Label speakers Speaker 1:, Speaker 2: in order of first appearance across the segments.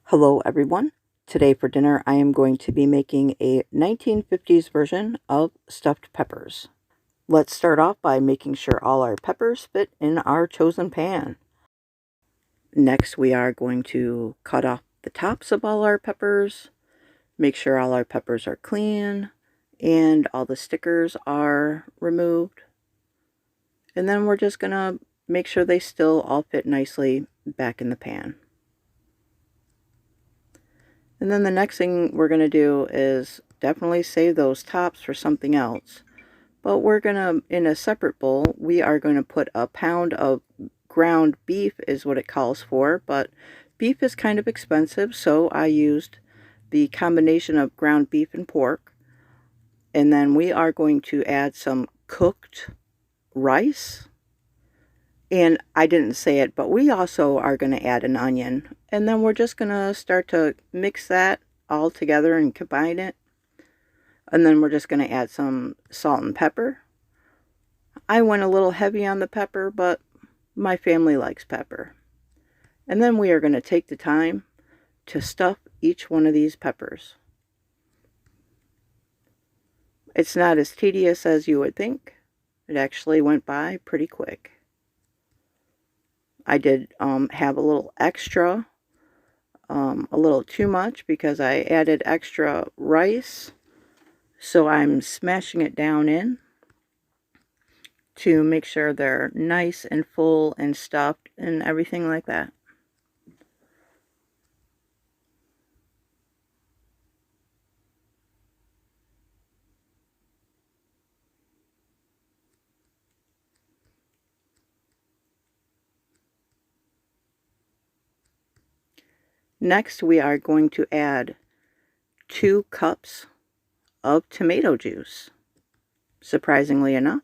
Speaker 1: Hello everyone. Today for dinner I am going to be making a 1950s version of stuffed peppers. Let's start off by making sure all our peppers fit in our chosen pan. Next we are going to cut off the tops of all our peppers, make sure all our peppers are clean and all the stickers are removed. And then we're just going to make sure they still all fit nicely back in the pan. And then the next thing we're going to do is definitely save those tops for something else. But we're going to, in a separate bowl, we are going to put a pound of ground beef is what it calls for. But beef is kind of expensive, so I used the combination of ground beef and pork. And then we are going to add some cooked rice. And I didn't say it, but we also are going to add an onion. And then we're just going to start to mix that all together and combine it. And then we're just going to add some salt and pepper. I went a little heavy on the pepper, but my family likes pepper. And then we are going to take the time to stuff each one of these peppers. It's not as tedious as you would think. It actually went by pretty quick. I did have a little extra, a little too much because I added extra rice. So I'm smashing it down in to make sure they're nice and full and stuffed and everything like that. Next, we are going to add 2 cups of tomato juice, surprisingly enough.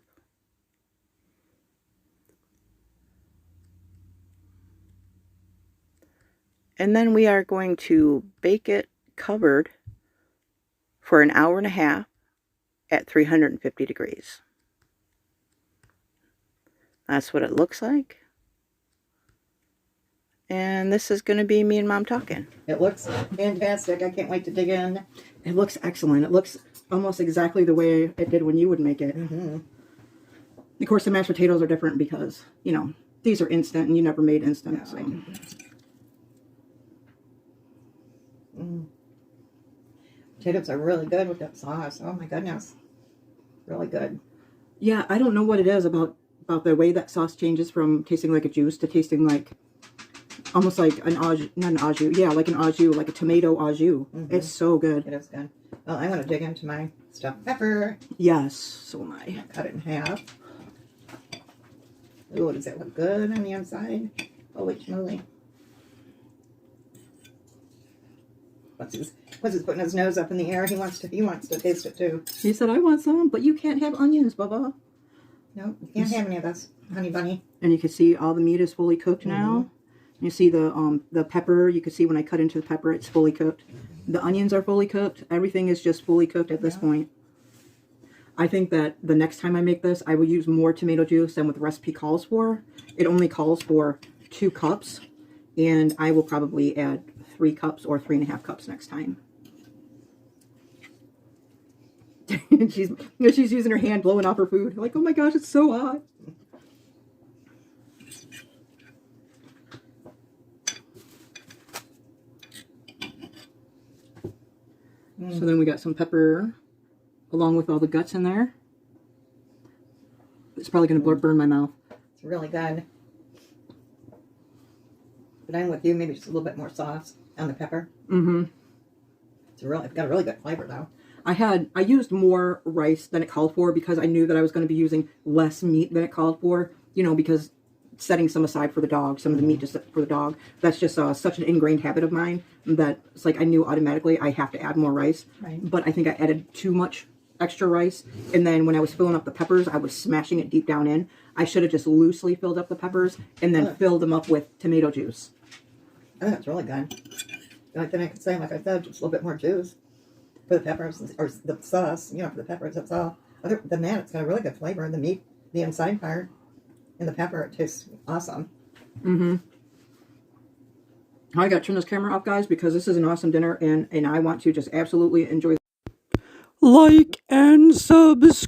Speaker 1: And then we are going to bake it covered for an hour and a half at 350 degrees. That's what it looks like. And this is going to be me and Mom talking.
Speaker 2: It looks fantastic. I can't wait to dig in.
Speaker 1: It looks excellent. It looks almost exactly the way it did when you would make it.
Speaker 2: Mm-hmm.
Speaker 1: Of course, the mashed potatoes are different because, you know, these are instant and you never made instant.
Speaker 2: Yeah,
Speaker 1: So.
Speaker 2: Potatoes are really good with that sauce. Oh my goodness. Really good.
Speaker 1: Yeah, I don't know what it is about the way that sauce changes from tasting like a juice to tasting like almost like an au jus, not an au jus, yeah, like an au jus, like a tomato au jus. It's so good.
Speaker 2: It is good. Well, I'm going to dig into my stuffed pepper.
Speaker 1: Yes, so am I.
Speaker 2: Cut it in half. Ooh, does it look good on the inside? Holy moly. What's his putting his nose up in the air? He wants to taste it too.
Speaker 1: He said, I want some, but you can't have onions, Bubba.
Speaker 2: No, you can't have any of this, honey bunny.
Speaker 1: And you can see all the meat is fully cooked now. You see the pepper, you can see when I cut into the pepper, it's fully cooked. The onions are fully cooked. Everything is just fully cooked at this point. I think that the next time I make this, I will use more tomato juice than what the recipe calls for. It only calls for 2 cups, and I will probably add 3 cups or 3.5 cups next time. she's using her hand blowing off her food. Like, oh my gosh, it's so hot. So then we got some pepper along with all the guts in there. It's probably going to burn my mouth.
Speaker 2: It's really good. But I'm with you, maybe just a little bit more sauce on the pepper. It's got a really good flavor though.
Speaker 1: I used more rice than it called for because I knew that I was going to be using less meat than it called for, you know, because setting some aside for the dog, some of the meat just for the dog. That's just such an ingrained habit of mine that it's like I knew automatically I have to add more rice.
Speaker 2: Right.
Speaker 1: But I think I added too much extra rice. And then when I was filling up the peppers, I was smashing it deep down in. I should have just loosely filled up the peppers and then filled them up with tomato juice.
Speaker 2: I think it's really good. Like then I could say, like I said, just a little bit more juice for the peppers or the sauce. You know, for the peppers, that's all. Other than that, it's got a really good flavor. The meat, the inside part, and the pepper, it tastes awesome.
Speaker 1: I got to turn this camera off, guys, because this is an awesome dinner, and I want to just absolutely enjoy. Like and subscribe.